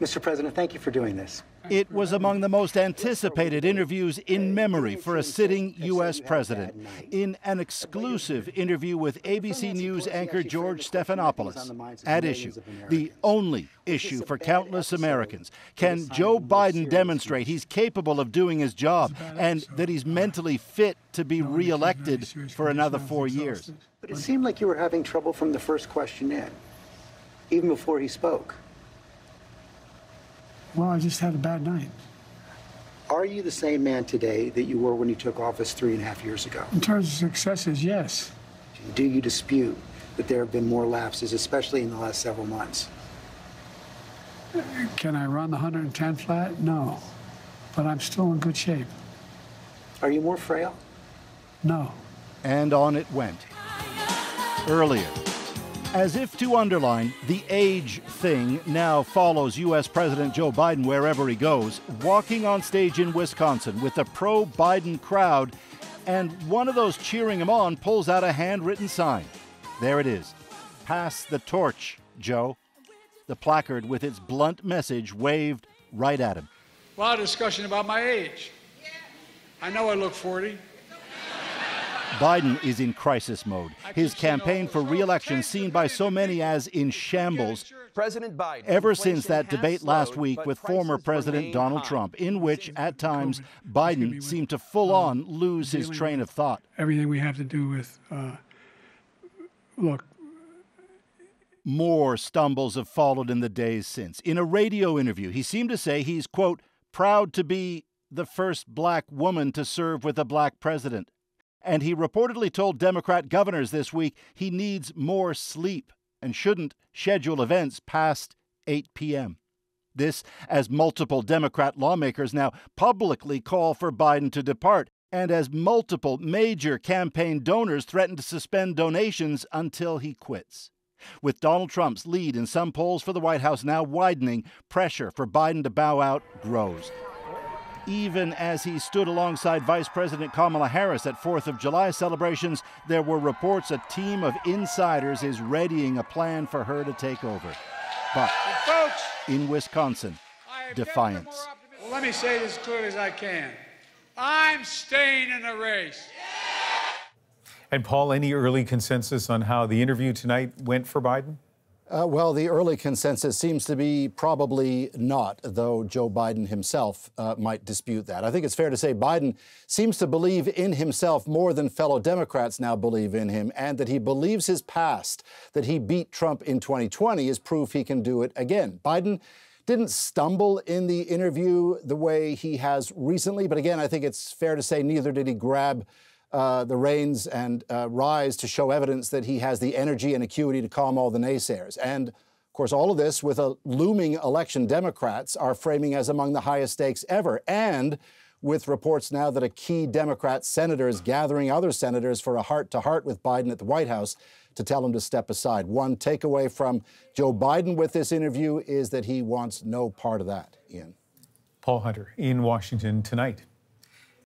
Mr. President, thank you for doing this. It was among the most anticipated interviews in memory for a sitting U.S. president. In an exclusive interview with ABC News anchor George Stephanopoulos, at issue, the only issue for countless Americans. Can Joe Biden demonstrate he's capable of doing his job and that he's mentally fit to be reelected for another 4 years? But it seemed like you were having trouble from the first question in, even before he spoke. Well, I just had a bad night. Are you the same man today that you were when you took office 3.5 years ago? In terms of successes, yes. Do you dispute that there have been more lapses, especially in the last several months? Can I run the 110 flat? No. But I'm still in good shape. Are you more frail? No. And on it went. Earlier, as if to underline, the age thing now follows U.S. President Joe Biden wherever he goes, walking on stage in Wisconsin with a pro-Biden crowd, and one of those cheering him on pulls out a handwritten sign. There it is. Pass the torch, Joe. The placard with its blunt message waved right at him. A lot of discussion about my age. I know I look 40. Biden is in crisis mode. His campaign for re-election seen by so many as in shambles President Biden, ever since that debate last week with former President Donald Trump, in which at times Biden seemed to full-on lose his train of thought. Everything we have to do with, look. More stumbles have followed in the days since. In a radio interview, he seemed to say he's, quote, proud to be the first black woman to serve with a black president. And he reportedly told Democrat governors this week he needs more sleep and shouldn't schedule events past 8 p.m. This as multiple Democrat lawmakers now publicly call for Biden to depart, and as multiple major campaign donors threaten to suspend donations until he quits. With Donald Trump's lead in some polls for the White House now widening, pressure for Biden to bow out grows. Even as he stood alongside Vice President Kamala Harris at 4th of July celebrations, there were reports a team of insiders is readying a plan for her to take over. But in Wisconsin, defiance. Well, let me say this as clearly as I can. I'm staying in the race. And Paul, any early consensus on how the interview tonight went for Biden? Well, the early consensus seems to be probably not, though Joe Biden himself might dispute that. I think it's fair to say Biden seems to believe in himself more than fellow Democrats now believe in him, and that he believes his past, that he beat Trump in 2020, is proof he can do it again. Biden didn't stumble in the interview the way he has recently, but again, I think it's fair to say neither did he grab the reins and rise to show evidence that he has the energy and acuity to calm all the naysayers. And, of course, all of this with a looming election Democrats are framing as among the highest stakes ever, and with reports now that a key Democrat senator is gathering other senators for a heart-to-heart with Biden at the White House to tell him to step aside. One takeaway from Joe Biden with this interview is that he wants no part of that, Ian. Paul Hunter in Washington tonight.